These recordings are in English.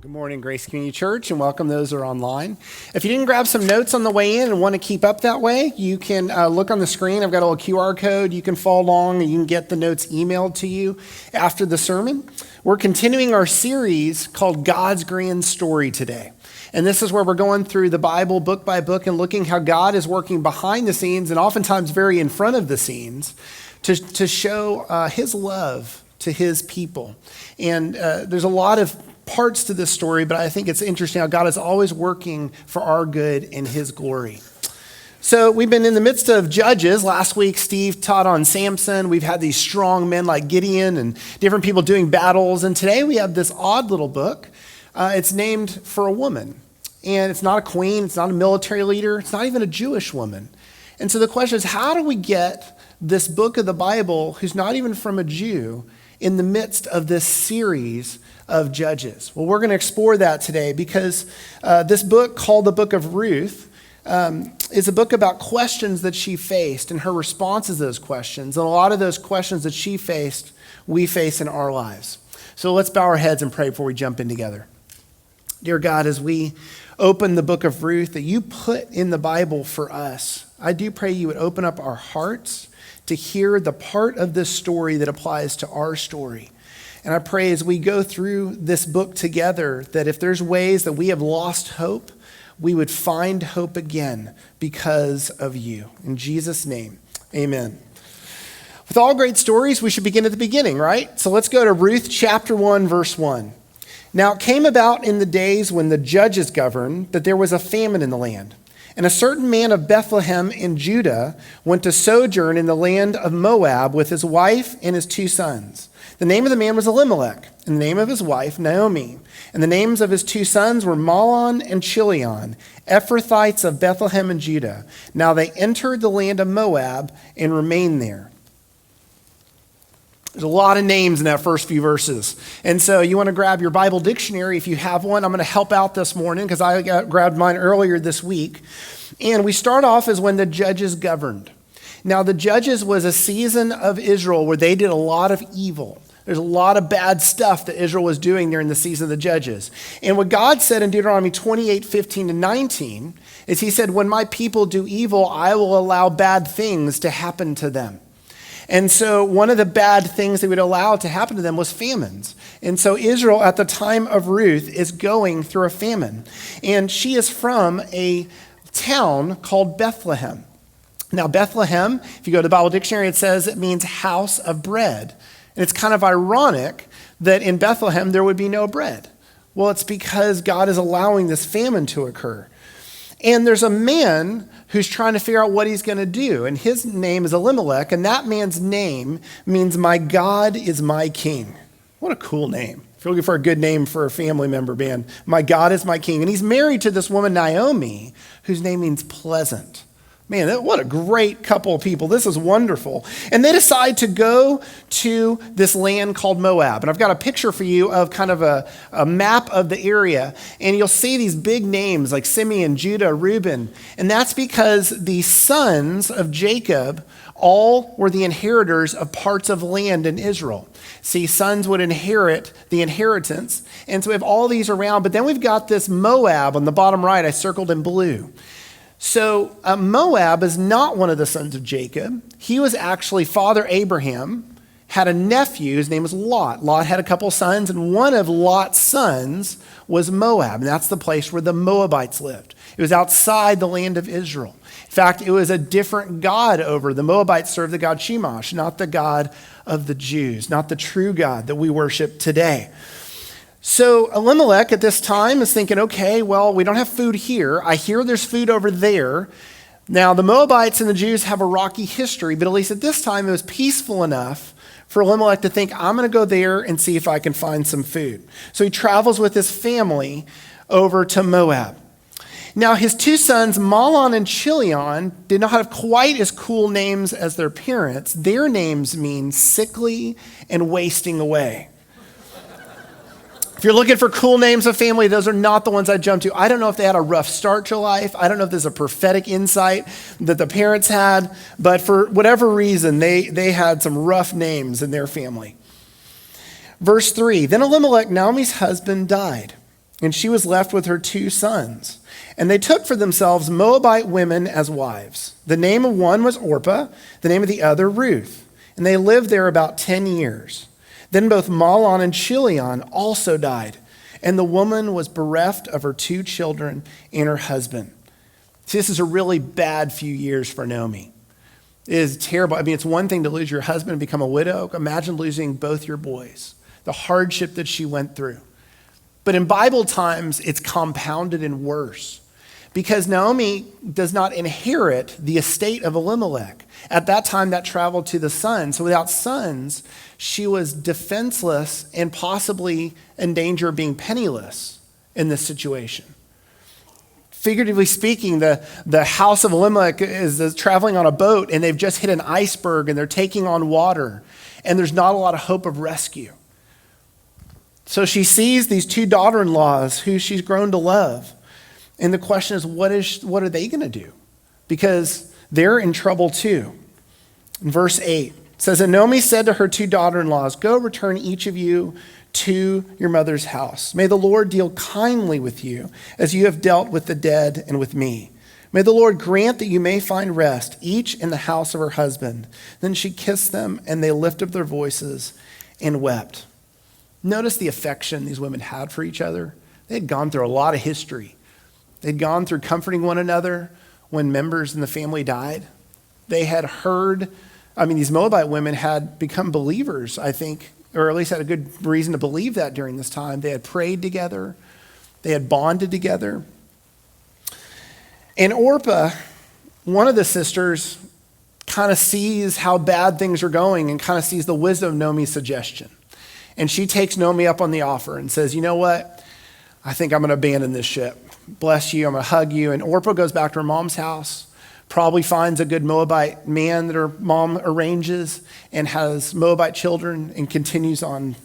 Good morning, Grace Community Church, and welcome those who are online. If you didn't grab some notes on the way in and want to keep up that way, you can look on the screen. I've got a little QR code. You can follow along, and you can get the notes emailed to you after the sermon. We're continuing our series called God's Grand Story today. And this is where we're going through the Bible book by book and looking how God is working behind the scenes and oftentimes very in front of the scenes to show his love to his people. And there's a lot of parts to this story, but I think it's interesting how God is always working for our good in his glory. So we've been in the midst of Judges. Last week, Steve taught on Samson. We've had these strong men like Gideon and different people doing battles. And today we have this odd little book. It's named for a woman. And it's not a queen. It's not a military leader. It's not even a Jewish woman. And so the question is, how do we get this book of the Bible, who's not even from a Jew, in the midst of this series of Judges? Well, we're going to explore that today because this book, called the Book of Ruth, is a book about questions that she faced and her responses to those questions. And a lot of those questions that she faced, we face in our lives. So let's bow our heads and pray before we jump in together. Dear God, as we open the book of Ruth that you put in the Bible for us, I do pray you would open up our hearts to hear the part of this story that applies to our story. And I pray as we go through this book together that if there's ways that we have lost hope, we would find hope again because of you. In Jesus' name, amen. With all great stories, we should begin at the beginning, right? So let's go to Ruth chapter 1, verse 1. Now it came about in the days when the judges governed that there was a famine in the land. And a certain man of Bethlehem in Judah went to sojourn in the land of Moab with his wife and his 2 sons. The name of the man was Elimelech, and the name of his wife Naomi. And the names of his 2 sons were Mahlon and Chilion, Ephrathites of Bethlehem and Judah. Now they entered the land of Moab and remained there. There's a lot of names in that first few verses. And so you want to grab your Bible dictionary if you have one. I'm going to help out this morning because I grabbed mine earlier this week. And we start off as when the judges governed. Now the judges was a season of Israel where they did a lot of evil. There's a lot of bad stuff that Israel was doing during the season of the judges. And what God said in Deuteronomy 28:15-19 is he said, when my people do evil, I will allow bad things to happen to them. And so one of the bad things they would allow to happen to them was famines. And so Israel at the time of Ruth is going through a famine. And she is from a town called Bethlehem. Now Bethlehem, if you go to the Bible dictionary, it says it means house of bread. And it's kind of ironic that in Bethlehem there would be no bread. Well, it's because God is allowing this famine to occur. And there's a man who's trying to figure out what he's going to do. And his name is Elimelech, and that man's name means my God is my king. What a cool name. If you're looking for a good name for a family member, man, my God is my king. And he's married to this woman, Naomi, whose name means pleasant. Man, what a great couple of people. This is wonderful. And they decide to go to this land called Moab. And I've got a picture for you of kind of a map of the area. And you'll see these big names like Simeon, Judah, Reuben. And that's because the sons of Jacob all were the inheritors of parts of land in Israel. See, sons would inherit the inheritance. And so we have all these around. But then we've got this Moab on the bottom right, I circled in blue. So Moab is not one of the sons of Jacob. He was actually Father Abraham, had a nephew, his name was Lot. Lot had a couple sons, and one of Lot's sons was Moab, and that's the place where the Moabites lived. It was outside the land of Israel. In fact, it was a different god over. The Moabites served the god Chemosh, not the God of the Jews, not the true God that we worship today. So Elimelech at this time is thinking, okay, well, we don't have food here. I hear there's food over there. Now, the Moabites and the Jews have a rocky history, but at least at this time it was peaceful enough for Elimelech to think, I'm going to go there and see if I can find some food. So he travels with his family over to Moab. Now, his 2 sons, Mahlon and Chilion, did not have quite as cool names as their parents. Their names mean sickly and wasting away. If you're looking for cool names of family, those are not the ones I jumped to. I don't know if they had a rough start to life. I don't know if there's a prophetic insight that the parents had, but for whatever reason, they had some rough names in their family. Verse 3, then Elimelech, Naomi's husband, died, and she was left with her 2 sons. And they took for themselves Moabite women as wives. The name of one was Orpah, the name of the other Ruth. And they lived there about 10 years. Then both Mahlon and Chilion also died, and the woman was bereft of her 2 children and her husband. See, this is a really bad few years for Naomi. It is terrible. I mean, it's one thing to lose your husband and become a widow. Imagine losing both your boys, the hardship that she went through. But in Bible times, it's compounded and worse because Naomi does not inherit the estate of Elimelech. At that time, that traveled to the sons. So without sons, she was defenseless and possibly in danger of being penniless in this situation. Figuratively speaking, the house of Elimelech is traveling on a boat and they've just hit an iceberg and they're taking on water and there's not a lot of hope of rescue. So she sees these 2 daughter-in-laws who she's grown to love. And the question is, what are they going to do? Because they're in trouble too. In verse 8, it says, and Naomi said to her 2 daughter-in-laws, go return each of you to your mother's house. May the Lord deal kindly with you as you have dealt with the dead and with me. May the Lord grant that you may find rest, each in the house of her husband. Then she kissed them and they lifted up their voices and wept. Notice the affection these women had for each other. They had gone through a lot of history. They'd gone through comforting one another when members in the family died. They had heard, these Moabite women had become believers, I think, or at least had a good reason to believe that during this time. They had prayed together. They had bonded together. And Orpah, one of the sisters, kind of sees how bad things are going and kind of sees the wisdom of Naomi's suggestion. And she takes Naomi up on the offer and says, you know what? I think I'm going to abandon this ship. Bless you. I'm going to hug you. And Orpah goes back to her mom's house, probably finds a good Moabite man that her mom arranges and has Moabite children and continues on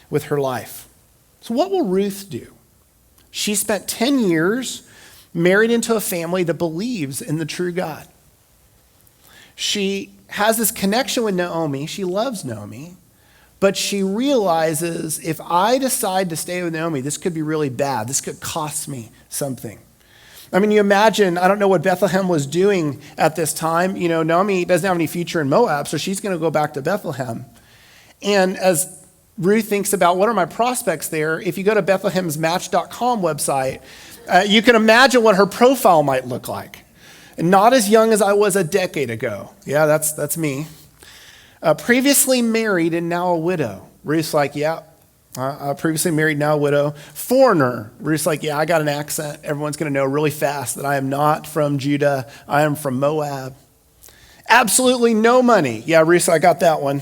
with her life. So what will Ruth do? She spent 10 years married into a family that believes in the true God. She has this connection with Naomi. She loves Naomi. But she realizes if I decide to stay with Naomi, this could be really bad. This could cost me something. You imagine, I don't know what Bethlehem was doing at this time. Naomi doesn't have any future in Moab, so she's going to go back to Bethlehem. And as Ruth thinks about what are my prospects there, if you go to Bethlehem's Match.com website, you can imagine what her profile might look like. And not as young as I was a decade ago. Yeah, that's me. Previously married and now a widow. Ruth's like, yeah, previously married, now a widow. Foreigner. Ruth's like, yeah, I got an accent. Everyone's going to know really fast that I am not from Judah. I am from Moab. Absolutely no money. Yeah, Ruth's, I got that one.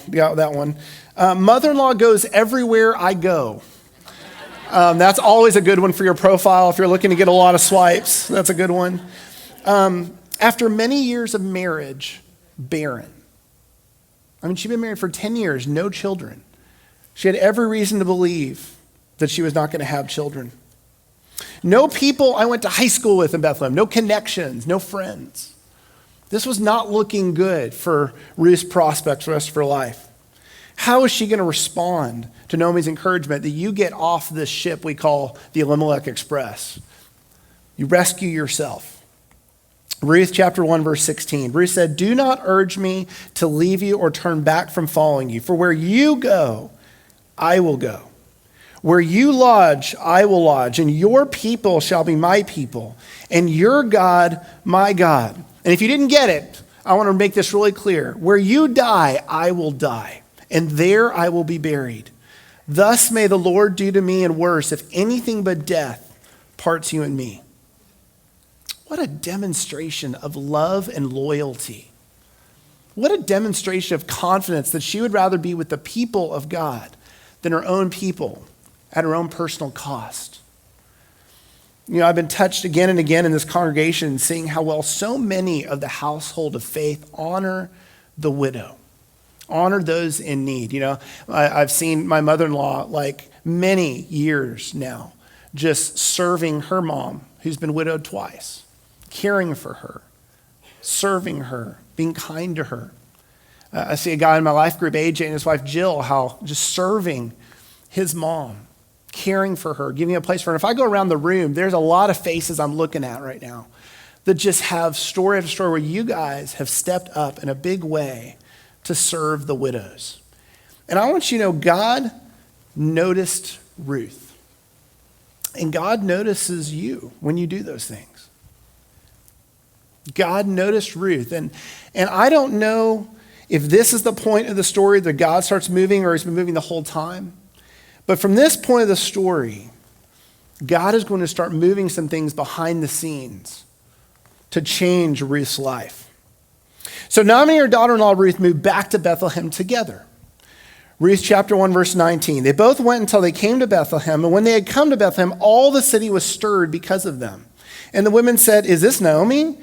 Mother-in-law goes everywhere I go. That's always a good one for your profile. If you're looking to get a lot of swipes, that's a good one. After many years of marriage, barren. She'd been married for 10 years, no children. She had every reason to believe that she was not going to have children. No people I went to high school with in Bethlehem, no connections, no friends. This was not looking good for Ruth's prospects for the rest of her life. How is she going to respond to Naomi's encouragement that you get off this ship we call the Elimelech Express? You rescue yourself. Ruth chapter 1, verse 16. Ruth said, do not urge me to leave you or turn back from following you. For where you go, I will go. Where you lodge, I will lodge. And your people shall be my people. And your God, my God. And if you didn't get it, I want to make this really clear. Where you die, I will die. And there I will be buried. Thus may the Lord do to me and worse, if anything but death parts you and me. What a demonstration of love and loyalty. What a demonstration of confidence that she would rather be with the people of God than her own people at her own personal cost. I've been touched again and again in this congregation seeing how well so many of the household of faith honor the widow, honor those in need. I've seen my mother-in-law many years now just serving her mom who's been widowed twice. Caring for her, serving her, being kind to her. I see a guy in my life group, AJ, and his wife, Jill, how just serving his mom, caring for her, giving a place for her. If I go around the room, there's a lot of faces I'm looking at right now that just have story after story where you guys have stepped up in a big way to serve the widows. And I want you to know God noticed Ruth. And God notices you when you do those things. God noticed Ruth. And I don't know if this is the point of the story that God starts moving or he's been moving the whole time. But from this point of the story, God is going to start moving some things behind the scenes to change Ruth's life. So Naomi and her daughter-in-law Ruth moved back to Bethlehem together. Ruth chapter 1, verse 19. They both went until they came to Bethlehem, and when they had come to Bethlehem, all the city was stirred because of them. And the women said, "Is this Naomi?"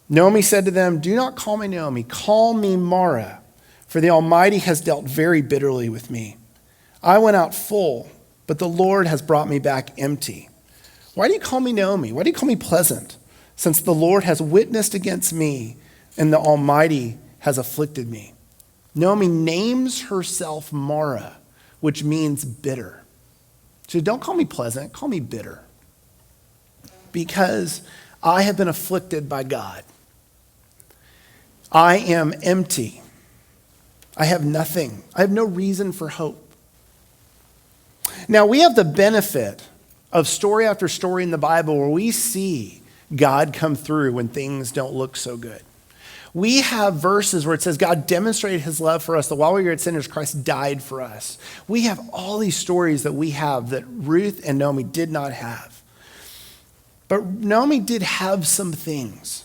Naomi said to them, "Do not call me Naomi, call me Mara, for the Almighty has dealt very bitterly with me. I went out full, but the Lord has brought me back empty. Why do you call me Naomi? Why do you call me pleasant? Since the Lord has witnessed against me, and the Almighty has afflicted me." Naomi names herself Mara, which means bitter. So don't call me pleasant, call me bitter. Because I have been afflicted by God. I am empty. I have nothing. I have no reason for hope. Now, we have the benefit of story after story in the Bible where we see God come through when things don't look so good. We have verses where it says God demonstrated his love for us, that while we were yet sinners, Christ died for us. We have all these stories that we have that Ruth and Naomi did not have. But Naomi did have some things.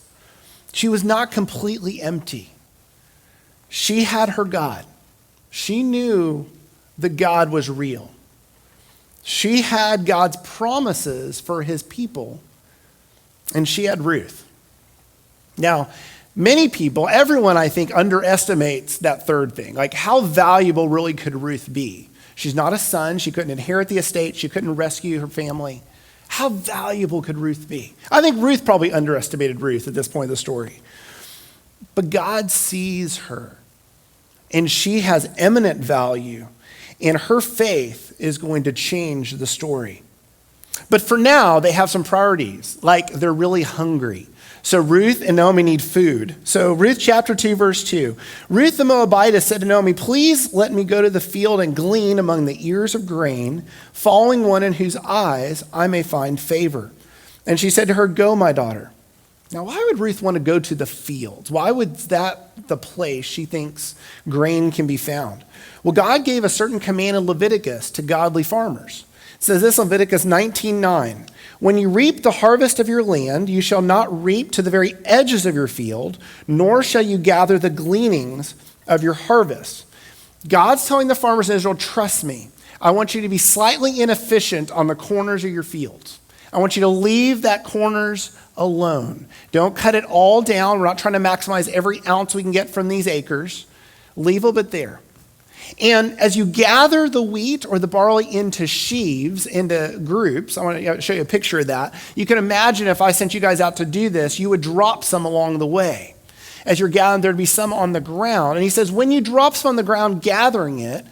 She was not completely empty. She had her God. She knew that God was real. She had God's promises for his people, and she had Ruth. Now, many people, everyone I think, underestimates that third thing. Like, how valuable really could Ruth be? She's not a son. She couldn't inherit the estate. She couldn't rescue her family. How valuable could Ruth be? I think Ruth probably underestimated Ruth at this point of the story. But God sees her, and she has eminent value, and her faith is going to change the story. But for now, they have some priorities, like they're really hungry. So Ruth and Naomi need food. So Ruth chapter 2, verse 2. Ruth the Moabitess said to Naomi, "Please let me go to the field and glean among the ears of grain, following one in whose eyes I may find favor." And she said to her, "Go, my daughter." Now, why would Ruth want to go to the fields? Why would that the place she thinks grain can be found? Well, God gave a certain command in Leviticus to godly farmers. It says this, Leviticus 19:9. "When you reap the harvest of your land, you shall not reap to the very edges of your field, nor shall you gather the gleanings of your harvest." God's telling the farmers in Israel, trust me, I want you to be slightly inefficient on the corners of your fields. I want you to leave that corners alone. Don't cut it all down. We're not trying to maximize every ounce we can get from these acres. Leave a bit there. And as you gather the wheat or the barley into sheaves, into groups, I want to show you a picture of that. You can imagine if I sent you guys out to do this, you would drop some along the way. As you're gathering, there'd be some on the ground. And he says, when you drop some on the ground gathering it,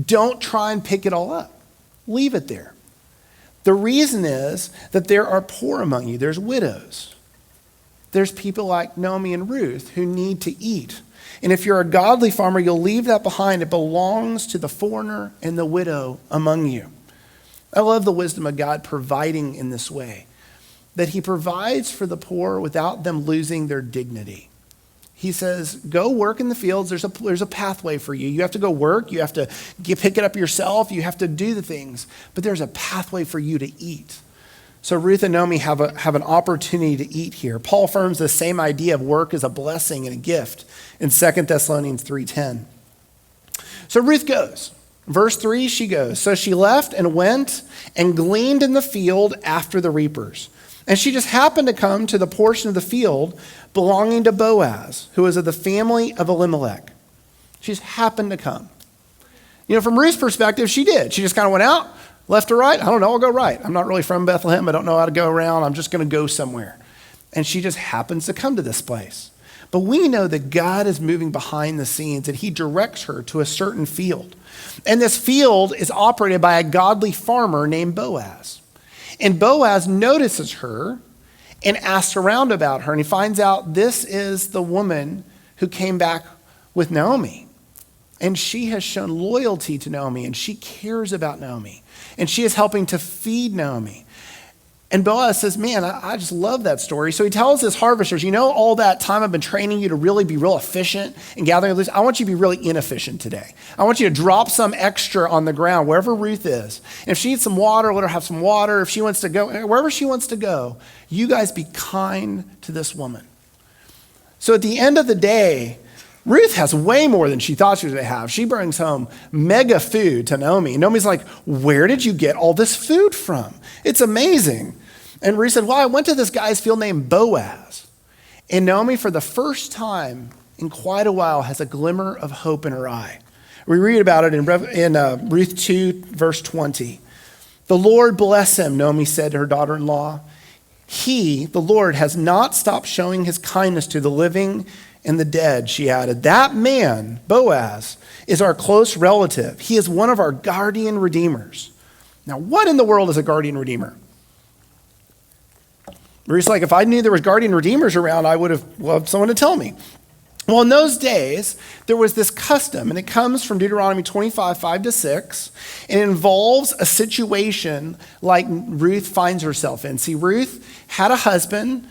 don't try and pick it all up. Leave it there. The reason is that there are poor among you. There's widows. There's people like Naomi and Ruth who need to eat. And if you're a godly farmer, you'll leave that behind. It belongs to the foreigner and the widow among you. I love the wisdom of God providing in this way, that he provides for the poor without them losing their dignity. He says, go work in the fields. There's a pathway for you. You have to go work. You have to pick it up yourself. You have to do the things. But there's a pathway for you to eat. So Ruth and Naomi have an opportunity to eat here. Paul affirms the same idea of work as a blessing and a gift in 2 Thessalonians 3:10. So Ruth goes. Verse 3, she goes. So she left and went and gleaned in the field after the reapers. And she just happened to come to the portion of the field belonging to Boaz, who was of the family of Elimelech. She just happened to come. You know, from Ruth's perspective, she did. She just kind of went out, left or right. I don't know, I'll go right. I'm not really from Bethlehem. I don't know how to go around. I'm just going to go somewhere. And she just happens to come to this place. But we know that God is moving behind the scenes and he directs her to a certain field. And this field is operated by a godly farmer named Boaz. And Boaz notices her and asks around about her. And he finds out this is the woman who came back with Naomi. And she has shown loyalty to Naomi, and she cares about Naomi. And she is helping to feed Naomi. And Boaz says, man, I just love that story. So he tells his harvesters, all that time I've been training you to really be real efficient and gathering loose, I want you to be really inefficient today. I want you to drop some extra on the ground, wherever Ruth is. And if she needs some water, let her have some water. If she wants to go, wherever she wants to go, you guys be kind to this woman. So at the end of the day, Ruth has way more than she thought she was going to have. She brings home mega food to Naomi. And Naomi's like, where did you get all this food from? It's amazing. And Ruth said, well, I went to this guy's field named Boaz. And Naomi, for the first time in quite a while, has a glimmer of hope in her eye. We read about it in Ruth 2, verse 20. The Lord bless him, Naomi said to her daughter-in-law. He, the Lord, has not stopped showing his kindness to the living and the dead, she added. That man, Boaz, is our close relative. He is one of our guardian redeemers. Now, what in the world is a guardian redeemer? Ruth's like, if I knew there was guardian redeemers around, I would have loved someone to tell me. Well, in those days, there was this custom, and it comes from Deuteronomy 25, 5-6, and it involves a situation like Ruth finds herself in. See, Ruth had a husband,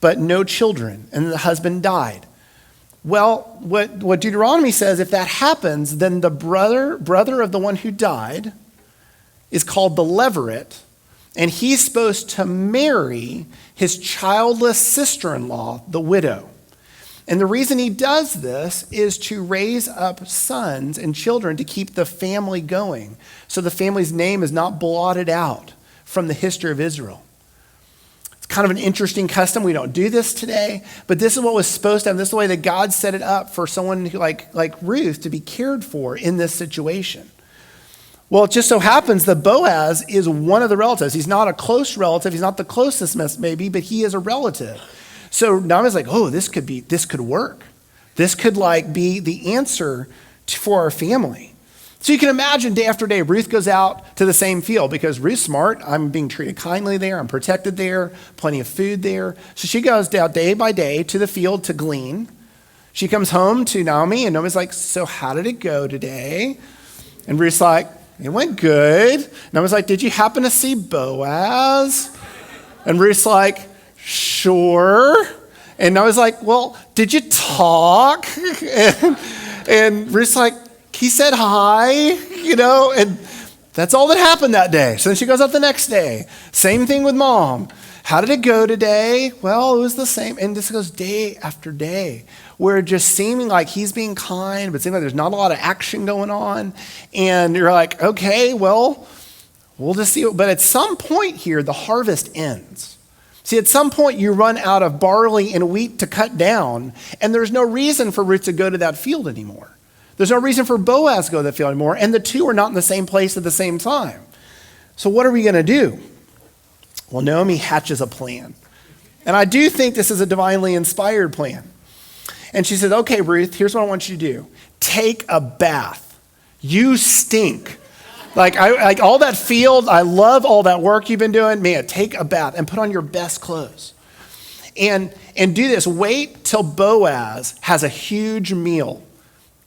but no children, and the husband died. Well, what Deuteronomy says, if that happens, then the brother of the one who died is called the levirate, and he's supposed to marry his childless sister-in-law, the widow. And the reason he does this is to raise up sons and children to keep the family going, so the family's name is not blotted out from the history of Israel. Kind of an interesting custom. We don't do this today, but this is what was supposed to happen. This is the way that God set it up for someone who, like Ruth to be cared for in this situation. Well, it just so happens that Boaz is one of the relatives. He's not a close relative. He's not the closest maybe, but he is a relative. So Naomi's like, oh, this could work. This could be the answer for our family. So you can imagine day after day, Ruth goes out to the same field because Ruth's smart. I'm being treated kindly there. I'm protected there. Plenty of food there. So she goes down day by day to the field to glean. She comes home to Naomi, and Naomi's like, so how did it go today? And Ruth's like, it went good. Naomi's like, did you happen to see Boaz? And Ruth's like, sure. And Naomi's like, well, did you talk? And Ruth's like, he said hi, and that's all that happened that day. So then she goes up the next day. Same thing with mom. How did it go today? Well, it was the same. And this goes day after day, where it just seeming like he's being kind, but seeming like there's not a lot of action going on. And you're like, okay, well, we'll just see. But at some point here, the harvest ends. See, at some point you run out of barley and wheat to cut down, and there's no reason for Ruth to go to that field anymore. There's no reason for Boaz to go to the field anymore, and the two are not in the same place at the same time. So what are we going to do? Well, Naomi hatches a plan. And I do think this is a divinely inspired plan. And she says, okay, Ruth, here's what I want you to do. Take a bath. You stink. Like all that field, I love all that work you've been doing. Man, take a bath and put on your best clothes. And do this. Wait till Boaz has a huge meal.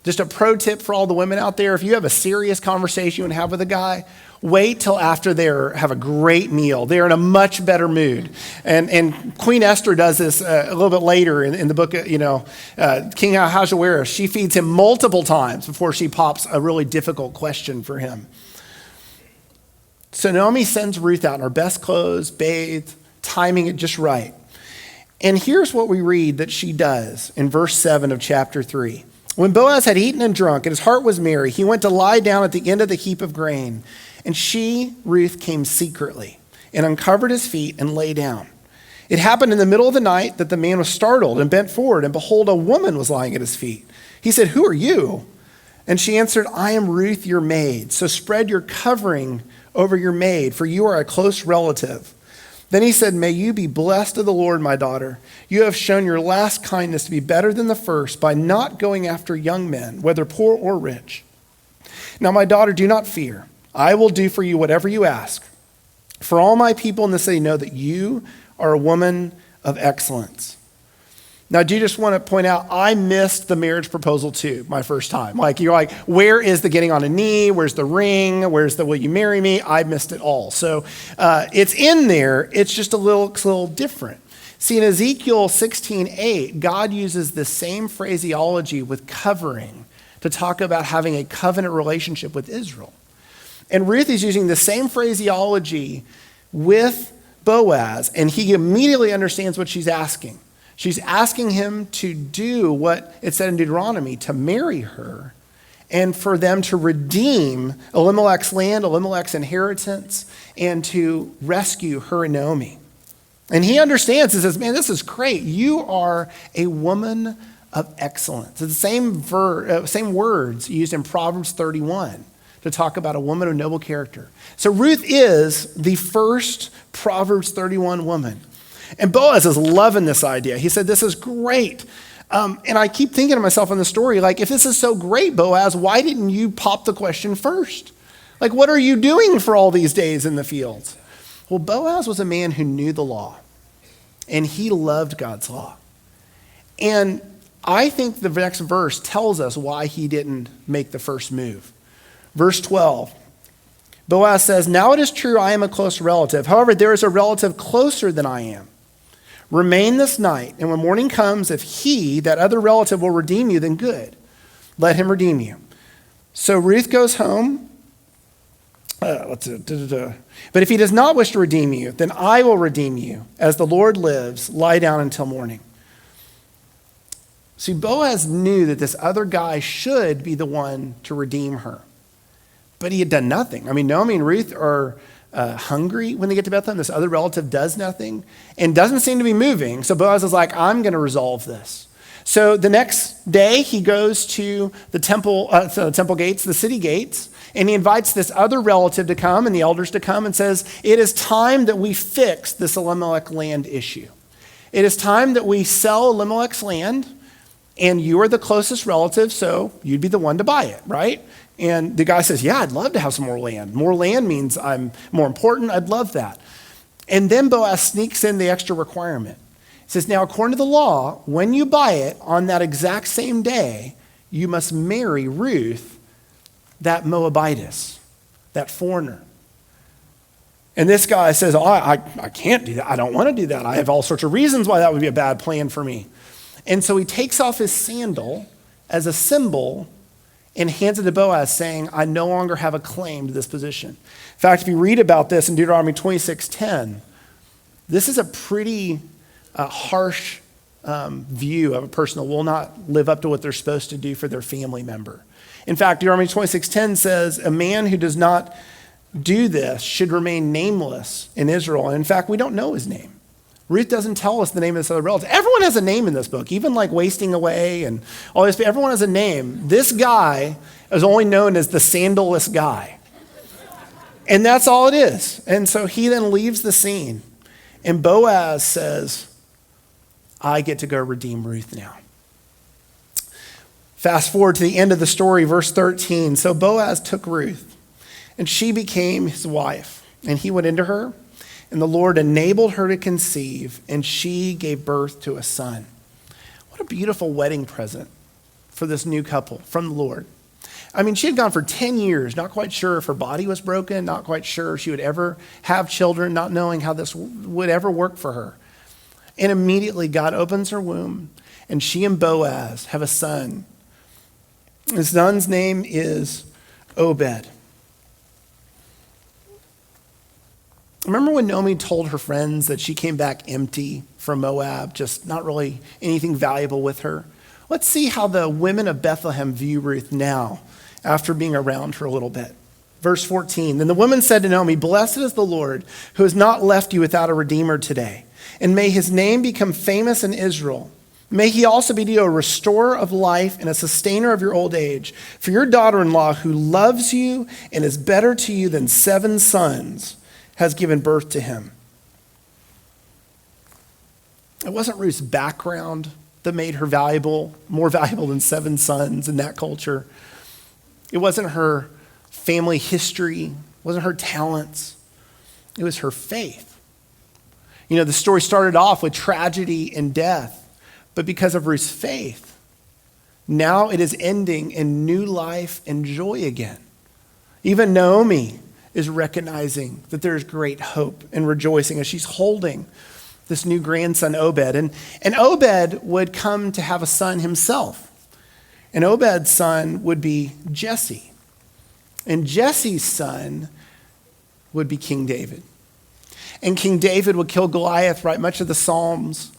Just a pro tip for all the women out there, if you have a serious conversation you want to have with a guy, wait till after they have a great meal. They're in a much better mood. And Queen Esther does this a little bit later in the book, King Ahasuerus. She feeds him multiple times before she pops a really difficult question for him. So Naomi sends Ruth out in her best clothes, bathed, timing it just right. And here's what we read that she does in verse 7 of chapter 3. When Boaz had eaten and drunk, and his heart was merry, he went to lie down at the end of the heap of grain. And she, Ruth, came secretly and uncovered his feet and lay down. It happened in the middle of the night that the man was startled and bent forward, and behold, a woman was lying at his feet. He said, who are you? And she answered, I am Ruth, your maid. So spread your covering over your maid, for you are a close relative. Then he said, may you be blessed of the Lord, my daughter. You have shown your last kindness to be better than the first by not going after young men, whether poor or rich. Now, my daughter, do not fear. I will do for you whatever you ask. For all my people in the city know that you are a woman of excellence. Now, I do just want to point out, I missed the marriage proposal too, my first time. Like, you're like, where is the getting on a knee? Where's the ring? Where's the will you marry me? I missed it all. So it's in there. It's just a little different. See, in Ezekiel 16:8, God uses the same phraseology with covering to talk about having a covenant relationship with Israel. And Ruth is using the same phraseology with Boaz, and he immediately understands what she's asking. She's asking him to do what it said in Deuteronomy, to marry her, and for them to redeem Elimelech's land, Elimelech's inheritance, and to rescue her and Naomi. And he understands and says, man, this is great. You are a woman of excellence. It's the same words used in Proverbs 31 to talk about a woman of noble character. So Ruth is the first Proverbs 31 woman. And Boaz is loving this idea. He said, this is great. And I keep thinking to myself in the story, like, if this is so great, Boaz, why didn't you pop the question first? Like, what are you doing for all these days in the fields? Well, Boaz was a man who knew the law, and he loved God's law. And I think the next verse tells us why he didn't make the first move. Verse 12, Boaz says, now it is true I am a close relative. However, there is a relative closer than I am. Remain this night, and when morning comes, if he, that other relative, will redeem you, then good. Let him redeem you. So Ruth goes home. But if he does not wish to redeem you, then I will redeem you. As the Lord lives, lie down until morning. See, Boaz knew that this other guy should be the one to redeem her. But he had done nothing. I mean, Naomi and Ruth are hungry when they get to Bethlehem. This other relative does nothing and doesn't seem to be moving. So Boaz is like, I'm going to resolve this. So the next day he goes to the temple gates, the city gates, and he invites this other relative to come and the elders to come and says, it is time that we fix this Elimelech land issue. It is time that we sell Elimelech's land, and you are the closest relative, so you'd be the one to buy it, right? And the guy says, yeah, I'd love to have some more land. More land means I'm more important. I'd love that. And then Boaz sneaks in the extra requirement. He says, now, according to the law, when you buy it on that exact same day, you must marry Ruth, that Moabitess, that foreigner. And this guy says, oh, I can't do that. I don't want to do that. I have all sorts of reasons why that would be a bad plan for me. And so he takes off his sandal as a symbol and hands it to Boaz, saying, I no longer have a claim to this position. In fact, if you read about this in Deuteronomy 26:10, this is a pretty harsh view of a person who will not live up to what they're supposed to do for their family member. In fact, Deuteronomy 26:10 says, a man who does not do this should remain nameless in Israel. And in fact, we don't know his name. Ruth doesn't tell us the name of this other relative. Everyone has a name in this book, even like Wasting Away and all this. Everyone has a name. This guy is only known as the sandalless guy. And that's all it is. And so he then leaves the scene. And Boaz says, I get to go redeem Ruth now. Fast forward to the end of the story, verse 13. So Boaz took Ruth, and she became his wife. And he went into her. And the Lord enabled her to conceive, and she gave birth to a son. What a beautiful wedding present for this new couple from the Lord. I mean, she had gone for 10 years, not quite sure if her body was broken, not quite sure if she would ever have children, not knowing how this would ever work for her. And immediately God opens her womb, and she and Boaz have a son. His son's name is Obed. Remember when Naomi told her friends that she came back empty from Moab, just not really anything valuable with her? Let's see how the women of Bethlehem view Ruth now after being around her a little bit. Verse 14, then the woman said to Naomi, blessed is the Lord who has not left you without a redeemer today, and may his name become famous in Israel. May he also be to you a restorer of life and a sustainer of your old age. For your daughter-in-law who loves you and is better to you than 7 sons has given birth to him. It wasn't Ruth's background that made her valuable, more valuable than 7 sons in that culture. It wasn't her family history. It wasn't her talents. It was her faith. You know, the story started off with tragedy and death, but because of Ruth's faith, now it is ending in new life and joy again. Even Naomi is recognizing that there's great hope and rejoicing as she's holding this new grandson, Obed. And Obed would come to have a son himself. And Obed's son would be Jesse. And Jesse's son would be King David. And King David would kill Goliath, write much of the Psalms,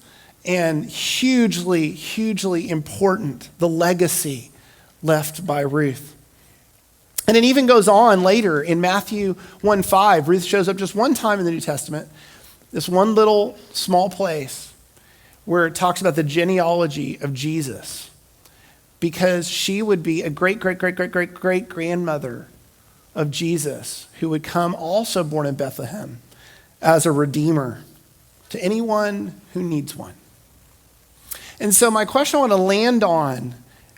and hugely, hugely important, the legacy left by Ruth. And it even goes on later in Matthew 1:5. Ruth shows up just one time in the New Testament, this one little small place where it talks about the genealogy of Jesus, because she would be a great-great-great-great-great-great-grandmother of Jesus, who would come also born in Bethlehem as a redeemer to anyone who needs one. And so my question I want to land on,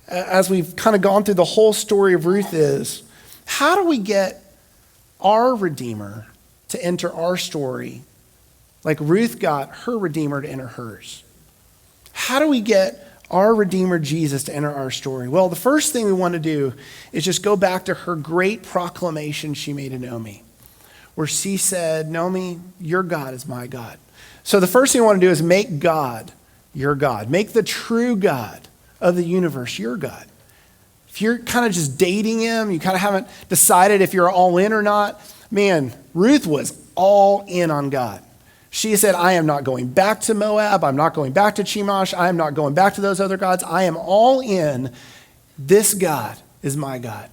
as we've kind of gone through the whole story of Ruth, is how do we get our Redeemer to enter our story like Ruth got her Redeemer to enter hers? How do we get our Redeemer Jesus to enter our story? Well, the first thing we want to do is just go back to her great proclamation she made to Naomi, where she said, Naomi, your God is my God. So the first thing I want to do is make God your God. Make the true God of the universe your God. If you're kind of just dating him, you kind of haven't decided if you're all in or not, man, Ruth was all in on God. She said, I am not going back to Moab. I'm not going back to Chemosh. I am not going back to those other gods. I am all in. This God is my God.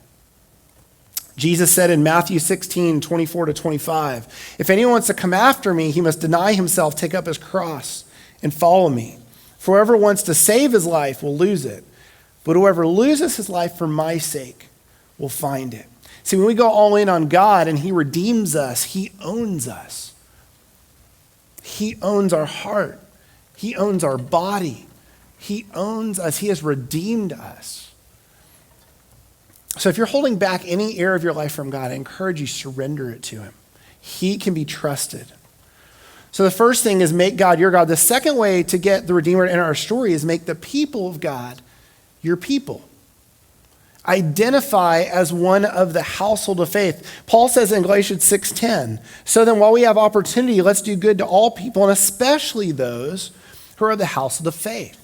Jesus said in Matthew 16:24-25, if anyone wants to come after me, he must deny himself, take up his cross, and follow me. For whoever wants to save his life will lose it. But whoever loses his life for my sake will find it. See, when we go all in on God and he redeems us, he owns us. He owns our heart. He owns our body. He owns us. He has redeemed us. So if you're holding back any area of your life from God, I encourage you to surrender it to him. He can be trusted. So the first thing is make God your God. The second way to get the Redeemer to enter our story is make the people of God your people. Identify as one of the household of faith. Paul says in Galatians 6:10, so then while we have opportunity, let's do good to all people, and especially those who are of the household of faith.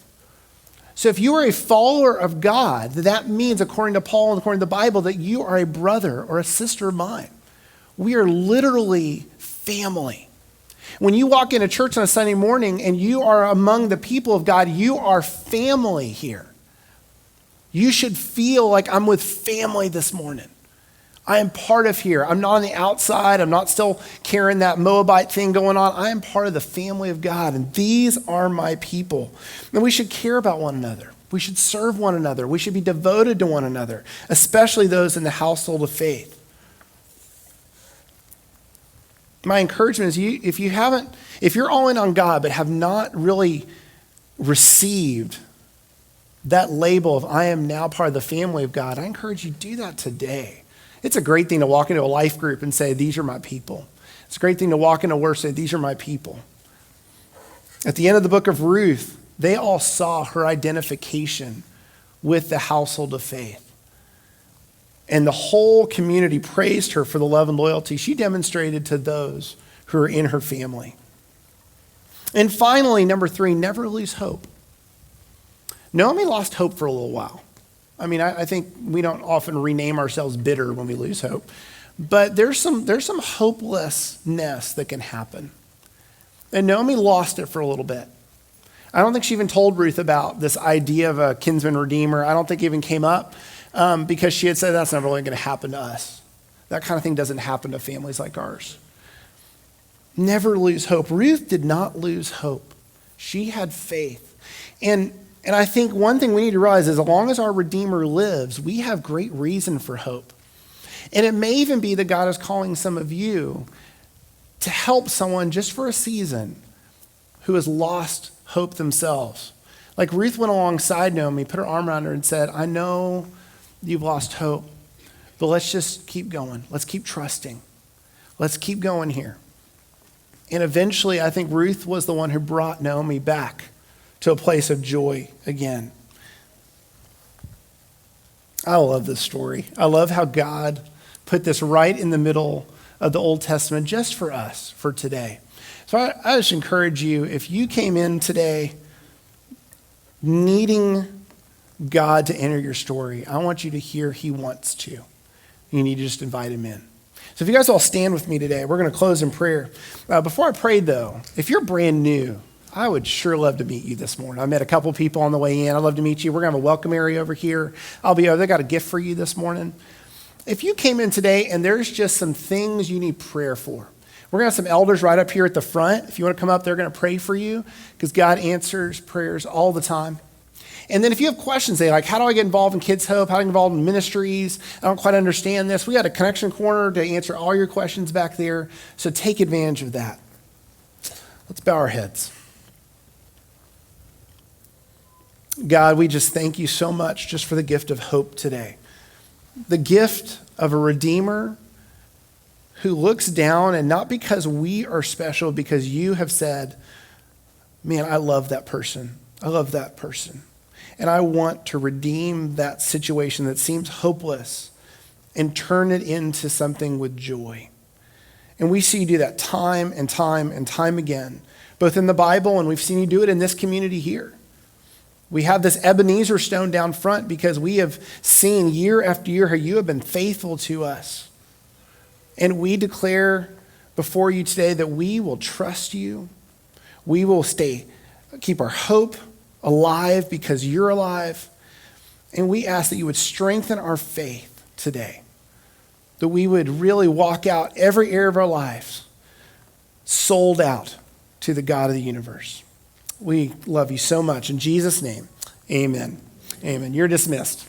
So if you are a follower of God, that means, according to Paul and according to the Bible, that you are a brother or a sister of mine. We are literally family. When you walk into church on a Sunday morning and you are among the people of God, you are family here. You should feel like I'm with family this morning. I am part of here. I'm not on the outside. I'm not still carrying that Moabite thing going on. I am part of the family of God, and these are my people. And we should care about one another. We should serve one another. We should be devoted to one another, especially those in the household of faith. My encouragement is if you're all in on God but have not really received that label of I am now part of the family of God, I encourage you to do that today. It's a great thing to walk into a life group and say, these are my people. It's a great thing to walk into worship and say, these are my people. At the end of the book of Ruth, they all saw her identification with the household of faith. And the whole community praised her for the love and loyalty she demonstrated to those who are in her family. And finally, number 3, never lose hope. Naomi lost hope for a little while. I mean, I think we don't often rename ourselves bitter when we lose hope. But there's some hopelessness that can happen. And Naomi lost it for a little bit. I don't think she even told Ruth about this idea of a kinsman redeemer. I don't think it even came up because she had said that's never really going to happen to us. That kind of thing doesn't happen to families like ours. Never lose hope. Ruth did not lose hope. She had faith. And I think one thing we need to realize is as long as our Redeemer lives, we have great reason for hope. And it may even be that God is calling some of you to help someone just for a season who has lost hope themselves. Like Ruth went alongside Naomi, put her arm around her and said, I know you've lost hope, but let's just keep going. Let's keep trusting. Let's keep going here. And eventually, I think Ruth was the one who brought Naomi back to a place of joy again. I love this story. I love how God put this right in the middle of the Old Testament just for us, for today. So I just encourage you, if you came in today needing God to enter your story, I want you to hear he wants to. You need to just invite him in. So if you guys all stand with me today, we're going to close in prayer. Before I pray, though, if you're brand new, I would sure love to meet you this morning. I met a couple people on the way in. I'd love to meet you. We're going to have a welcome area over here. I'll be over there. I got a gift for you this morning. If you came in today and there's just some things you need prayer for, we're going to have some elders right up here at the front. If you want to come up, they're going to pray for you because God answers prayers all the time. And then if you have questions, like, how do I get involved in Kids Hope? How do I get involved in ministries? I don't quite understand this. We got a connection corner to answer all your questions back there. So take advantage of that. Let's bow our heads. God, we just thank you so much just for the gift of hope today. The gift of a Redeemer who looks down, and not because we are special, because you have said, man, I love that person. I love that person. And I want to redeem that situation that seems hopeless and turn it into something with joy. And we see you do that time and time and time again, both in the Bible, and we've seen you do it in this community here. We have this Ebenezer stone down front because we have seen year after year how you have been faithful to us. And we declare before you today that we will trust you. We will keep our hope alive because you're alive. And we ask that you would strengthen our faith today, that we would really walk out every area of our lives sold out to the God of the universe. We love you so much. In Jesus' name, amen. Amen. You're dismissed.